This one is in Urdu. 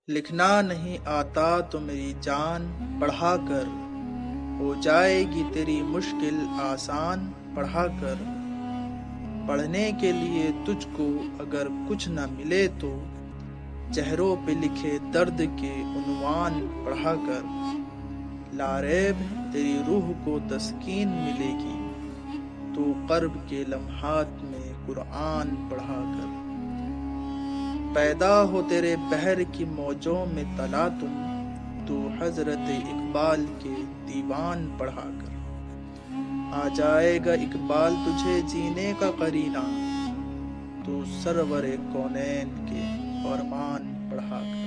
لکھنا نہیں آتا تو میری جان پڑھا کر، ہو جائے گی تیری مشکل آسان پڑھا کر۔ پڑھنے کے لیے تجھ کو اگر کچھ نہ ملے تو، چہروں پہ لکھے درد کے عنوان پڑھا کر۔ لاریب تیری روح کو تسکین ملے گی، تو قرب کے لمحات میں قرآن پڑھا کر۔ پیدا ہو تیرے بحر کی موجوں میں تلا تم، تو حضرت اقبال کے دیوان پڑھا کر۔ آ جائے گا اقبال تجھے جینے کا قرینہ، تو سرور کونین کے فرمان پڑھا کر۔